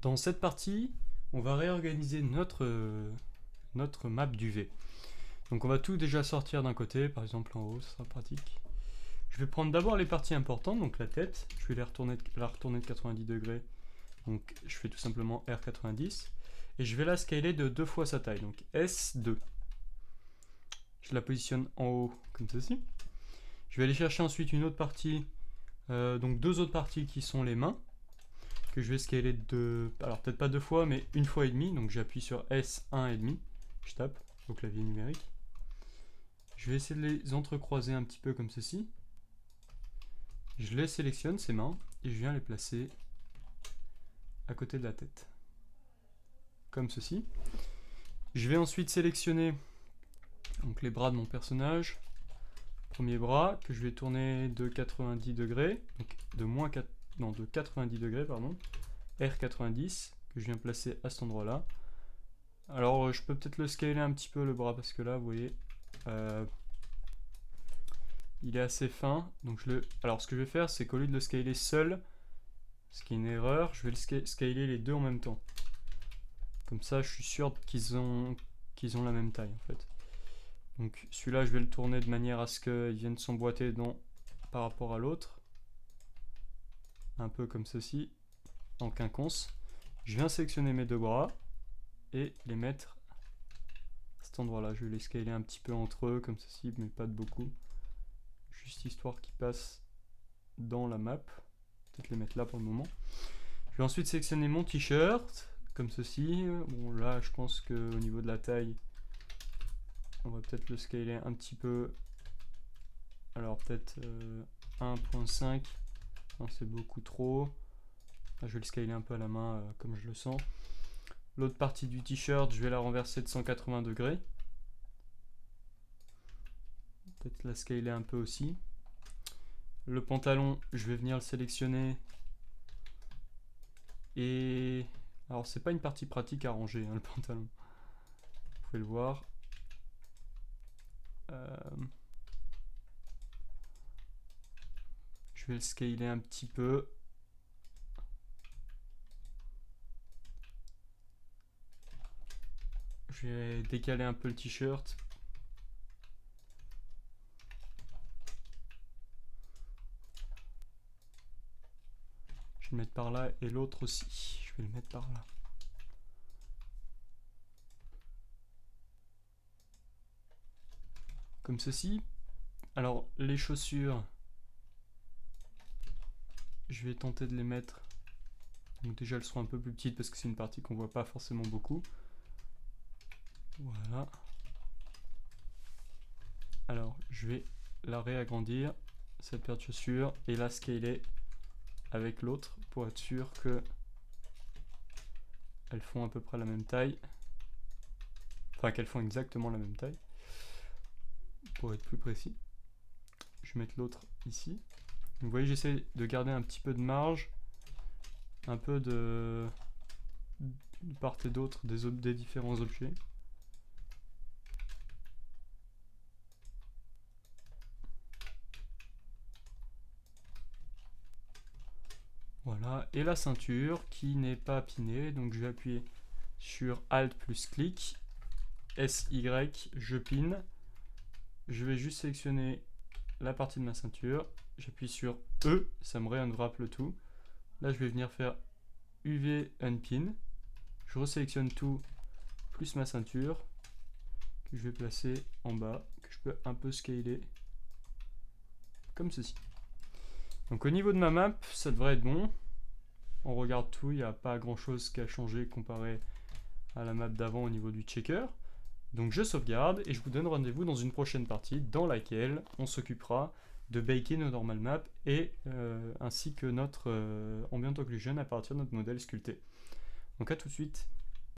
Dans cette partie, on va réorganiser notre map d'UV. Donc on va tout déjà sortir d'un côté, par exemple en haut, ce sera pratique. Je vais prendre d'abord les parties importantes, donc la tête, je vais la retourner de 90 degrés, donc je fais tout simplement R90, et je vais la scaler de 2 fois sa taille, donc S2. Je la positionne en haut comme ceci. Je vais aller chercher ensuite une autre partie, donc 2 autres parties qui sont les mains, que je vais scaler alors peut-être pas 2 fois, mais 1 fois et demi, donc j'appuie sur S1,5, je tape au clavier numérique. Je vais essayer de les entrecroiser un petit peu comme ceci. Je les sélectionne, ces mains, et je viens les placer à côté de la tête. Comme ceci. Je vais ensuite sélectionner donc, les bras de mon personnage. Premier bras, que je vais tourner de 90 degrés, donc de 90 degrés, pardon, R90, que je viens placer à cet endroit-là. Alors, je peux peut-être le scaler un petit peu le bras, parce que là, vous voyez, il est assez fin. Donc alors, ce que je vais faire, c'est qu'au lieu de le scaler seul, ce qui est une erreur, je vais le scaler les deux en même temps. Comme ça, je suis sûr qu'ils ont la même taille, en fait. Donc, celui-là, je vais le tourner de manière à ce qu'il vienne s'emboîter par rapport à l'autre. Un peu comme ceci, en quinconce. Je viens sélectionner mes deux bras et les mettre à cet endroit-là. Je vais les scaler un petit peu entre eux, comme ceci, mais pas de beaucoup. Juste histoire qu'ils passent dans la map. Peut-être les mettre là pour le moment. Je vais ensuite sélectionner mon t-shirt, comme ceci. Bon, là, je pense qu'au niveau de la taille, on va peut-être le scaler un petit peu. Alors, peut-être 1.5. Non, c'est beaucoup trop. Là, je vais le scaler un peu à la main, comme je le sens. L'autre partie du t-shirt, je vais la renverser de 180 degrés. Peut-être la scaler un peu aussi. Le pantalon, je vais venir le sélectionner. Et alors, c'est pas une partie pratique à ranger, hein, le pantalon. Vous pouvez le voir. Je vais le scaler un petit peu. Je vais décaler un peu le t-shirt. Je vais le mettre par là et l'autre aussi. Je vais le mettre par là. Comme ceci. Alors, les chaussures, je vais tenter de les mettre. Donc déjà, elles seront un peu plus petites parce que c'est une partie qu'on voit pas forcément beaucoup. Voilà. Alors, je vais la réagrandir, cette paire de chaussures, et la scaler avec l'autre pour être sûr que elles font à peu près la même taille. Enfin, qu'elles font exactement la même taille. Pour être plus précis. Je vais mettre l'autre ici. Donc, vous voyez, j'essaie de garder un petit peu de marge. Un peu de part et d'autre des différents objets. Voilà, et la ceinture qui n'est pas pinée, donc je vais appuyer sur Alt plus clic, SY, je pine. Je vais juste sélectionner la partie de ma ceinture, j'appuie sur E, ça me réunwrap le tout. Là, je vais venir faire UV Unpin. Je resélectionne tout, plus ma ceinture, que je vais placer en bas, que je peux un peu scaler, comme ceci. Donc au niveau de ma map, ça devrait être bon. On regarde tout, il n'y a pas grand chose qui a changé comparé à la map d'avant au niveau du checker. Donc je sauvegarde et je vous donne rendez-vous dans une prochaine partie dans laquelle on s'occupera de baker nos normal maps et ainsi que notre ambient occlusion à partir de notre modèle sculpté. Donc à tout de suite.